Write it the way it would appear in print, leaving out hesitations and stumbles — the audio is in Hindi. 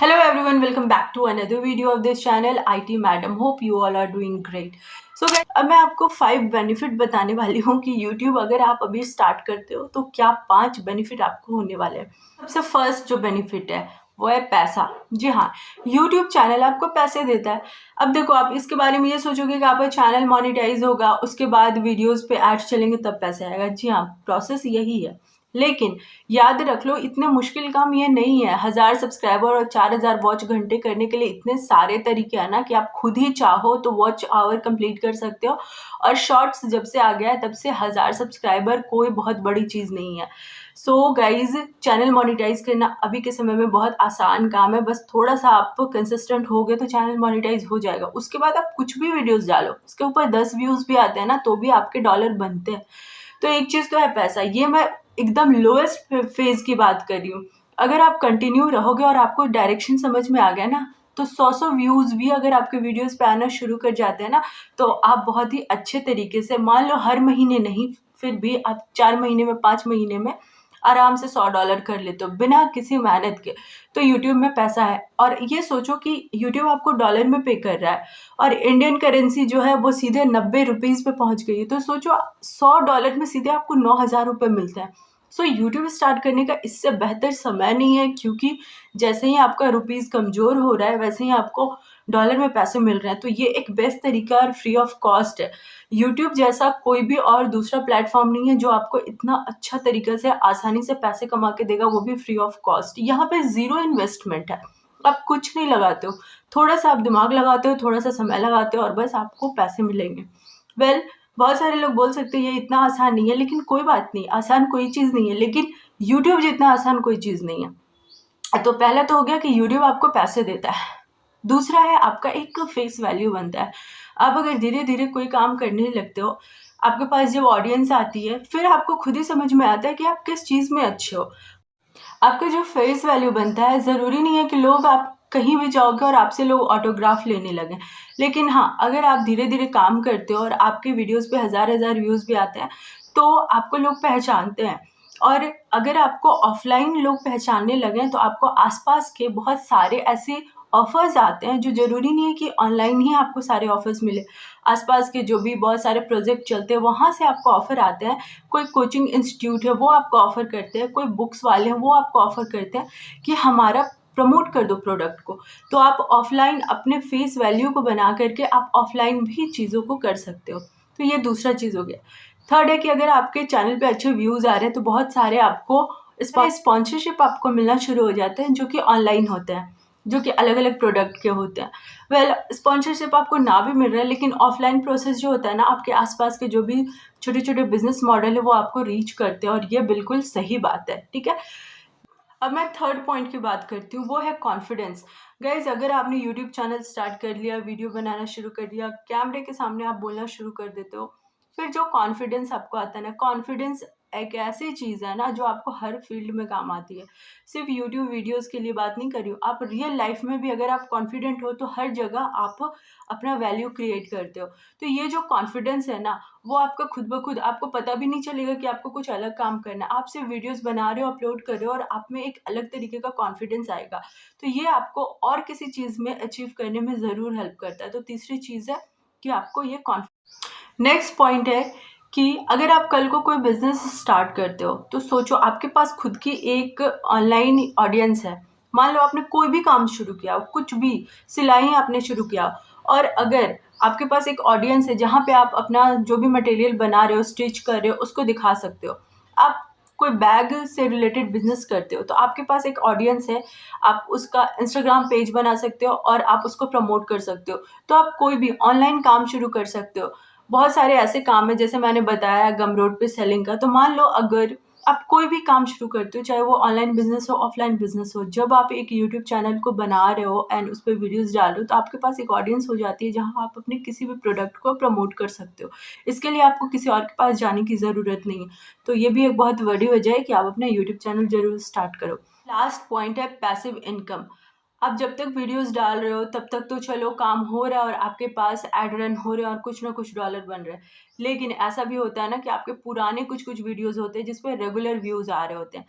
Hello everyone, welcome back to another video of this channel IT Madam. Hope you all are doing great. So guys, अब मैं आपको 5 बेनिफिट बताने वाली हूँ कि YouTube अगर आप अभी स्टार्ट करते हो तो क्या 5 बेनिफिट आपको होने वाले हैं। सबसे फर्स्ट जो बेनिफिट है वो है पैसा। जी हाँ, YouTube चैनल आपको पैसे देता है। अब देखो, आप इसके बारे में ये सोचोगे कि आपका चैनल मोनेटाइज होगा, उसके बाद वीडियोस पे एड्स चलेंगे तब पैसे आएगा। जी हाँ, प्रोसेस यही है। लेकिन याद रख लो, इतने मुश्किल काम ये नहीं है। 1000 सब्सक्राइबर और 4000 वॉच घंटे करने के लिए इतने सारे तरीके हैं ना कि आप खुद ही चाहो तो वॉच आवर कंप्लीट कर सकते हो। और शॉर्ट्स जब से आ गया है तब से 1000 सब्सक्राइबर कोई बहुत बड़ी चीज़ नहीं है। सो गाइज, चैनल मोनेटाइज करना अभी के समय में बहुत आसान काम है। बस थोड़ा सा आप कंसिस्टेंट हो गए तो चैनल मोनेटाइज हो जाएगा। उसके बाद आप कुछ भी वीडियोस डालो, उसके ऊपर 10 व्यूज़ भी आते हैं ना तो भी आपके डॉलर बनते हैं। तो एक चीज़ तो है पैसा। ये मैं एकदम लोएस्ट फेज की बात कर रही हूँ। अगर आप कंटिन्यू रहोगे और आपको डायरेक्शन समझ में आ गया ना, तो 100 व्यूज़ भी अगर आपके वीडियोस पे आना शुरू कर जाते हैं ना, तो आप बहुत ही अच्छे तरीके से, मान लो हर महीने नहीं, फिर भी आप 4 महीने में, 5 महीने में आराम से $100 कर लेते हो बिना किसी मेहनत के। तो यूट्यूब में पैसा है। और ये सोचो कि यूट्यूब आपको डॉलर में पे कर रहा है और इंडियन करेंसी जो है वो सीधे 90 रुपीज़ पे पहुंच गई है। तो सोचो, $100 में सीधे आपको 9,000 रुपये मिलते हैं। सो यूट्यूब स्टार्ट करने का इससे बेहतर समय नहीं है, क्योंकि जैसे ही आपका रुपीज़ कमज़ोर हो रहा है वैसे ही आपको डॉलर में पैसे मिल रहे हैं। तो ये एक बेस्ट तरीका और फ्री ऑफ कॉस्ट है। यूट्यूब जैसा कोई भी और दूसरा प्लेटफॉर्म नहीं है जो आपको इतना अच्छा तरीके से आसानी से पैसे कमा के देगा, वो भी फ्री ऑफ कॉस्ट। यहाँ पे ज़ीरो इन्वेस्टमेंट है, आप कुछ नहीं लगाते हो। थोड़ा सा आप दिमाग लगाते हो, थोड़ा सा समय लगाते हो और बस आपको पैसे मिलेंगे। वेल, बहुत सारे लोग बोल सकते हैं ये इतना आसान नहीं है, लेकिन कोई बात नहीं, आसान कोई चीज़ नहीं है, लेकिन यूट्यूब जितना आसान कोई चीज़ नहीं है। तो पहला तो हो गया कि यूट्यूब आपको पैसे देता है। दूसरा है, आपका एक फेस वैल्यू बनता है। आप अगर धीरे धीरे कोई काम करने लगते हो, आपके पास जब ऑडियंस आती है, फिर आपको खुद ही समझ में आता है कि आप किस चीज़ में अच्छे हो। आपका जो फेस वैल्यू बनता है, ज़रूरी नहीं है कि लोग, आप कहीं भी जाओगे और आपसे लोग ऑटोग्राफ लेने लगें। लेकिन हाँ, अगर आप धीरे धीरे काम करते हो और आपके वीडियोस पे हज़ार हज़ार व्यूज़ भी आते हैं, तो आपको लोग पहचानते हैं। और अगर आपको ऑफलाइन लोग पहचानने लगें तो आपको आसपास के बहुत सारे ऐसे ऑफ़र्स आते हैं, जो ज़रूरी नहीं है कि ऑनलाइन ही आपको सारे ऑफ़र्स मिले। आसपास के जो भी बहुत सारे प्रोजेक्ट चलते हैं, वहाँ से आपको ऑफ़र आते हैं। कोई कोचिंग इंस्टीट्यूट है वो आपको ऑफ़र करते हैं, कोई बुक्स वाले हैं वो आपको ऑफ़र करते हैं कि हमारा प्रमोट कर दो प्रोडक्ट को। तो आप ऑफ़लाइन अपने फेस वैल्यू को बना करके आप ऑफ़लाइन भी चीज़ों को कर सकते हो। तो ये दूसरा चीज़ हो गया। थर्ड है कि अगर आपके चैनल पे अच्छे व्यूज़ आ रहे हैं तो बहुत सारे आपको स्पॉन्सरशिप आपको मिलना शुरू हो जाते हैं, जो कि ऑनलाइन होते हैं, जो कि अलग अलग प्रोडक्ट के होते हैं। वेल, स्पॉन्सरशिप आपको ना भी मिल रहा है, लेकिन ऑफलाइन प्रोसेस जो होता है ना, आपके आसपास के जो भी छोटे छोटे बिजनेस मॉडल है वो आपको रीच करते हैं, और ये बिल्कुल सही बात है। ठीक है, अब मैं थर्ड पॉइंट की बात करती हूँ, वो है कॉन्फिडेंस। गाइज, अगर आपने यूट्यूब चैनल स्टार्ट कर लिया, वीडियो बनाना शुरू कर दिया, कैमरे के सामने आप बोलना शुरू कर देते हो, फिर जो कॉन्फिडेंस आपको आता है ना, कॉन्फिडेंस एक ऐसी चीज़ है ना जो आपको हर फील्ड में काम आती है। सिर्फ यूट्यूब वीडियोस के लिए बात नहीं कर रही हूँ, आप रियल लाइफ में भी अगर आप कॉन्फिडेंट हो तो हर जगह आप अपना वैल्यू क्रिएट करते हो। तो ये जो कॉन्फिडेंस है ना, वो आपका खुद ब खुद, आपको पता भी नहीं चलेगा कि आपको कुछ अलग काम करना है। आप सिर्फ वीडियोस बना रहे हो, अपलोड कर रहे हो, और आप में एक अलग तरीके का कॉन्फिडेंस आएगा। तो ये आपको और किसी चीज़ में अचीव करने में ज़रूर हेल्प करता है। तो तीसरी चीज़ है कि आपको ये नेक्स्ट पॉइंट है कि अगर आप कल को कोई बिजनेस स्टार्ट करते हो, तो सोचो, आपके पास खुद की एक ऑनलाइन ऑडियंस है। मान लो आपने कोई भी काम शुरू किया, कुछ भी सिलाई आपने शुरू किया, और अगर आपके पास एक ऑडियंस है जहाँ पे आप अपना जो भी मटेरियल बना रहे हो, स्टिच कर रहे हो, उसको दिखा सकते हो। आप कोई बैग से रिलेटेड बिजनेस करते हो तो आपके पास एक ऑडियंस है, आप उसका इंस्टाग्राम पेज बना सकते हो और आप उसको प्रमोट कर सकते हो। तो आप कोई भी ऑनलाइन काम शुरू कर सकते हो। बहुत सारे ऐसे काम है, जैसे मैंने बताया गमरोड पे सेलिंग का। तो मान लो अगर आप कोई भी काम शुरू करते हो, चाहे वो ऑनलाइन बिजनेस हो, ऑफलाइन बिजनेस हो, जब आप एक यूट्यूब चैनल को बना रहे हो एंड उस पर वीडियोस डाल रहे हो, तो आपके पास एक ऑडियंस हो जाती है जहां आप अपने किसी भी प्रोडक्ट को प्रमोट कर सकते हो। इसके लिए आपको किसी और के पास जाने की ज़रूरत नहीं है। तो ये भी एक बहुत बड़ी वजह है कि आप अपना यूट्यूब चैनल जरूर स्टार्ट करो। लास्ट पॉइंट है पैसिव इनकम। आप जब तक वीडियोस डाल रहे हो तब तक तो चलो काम हो रहा है और आपके पास एड रन हो रहे हैं और कुछ ना कुछ डॉलर बन रहे हैं। लेकिन ऐसा भी होता है ना कि आपके पुराने कुछ कुछ वीडियोस होते हैं जिस पे रेगुलर व्यूज आ रहे होते हैं।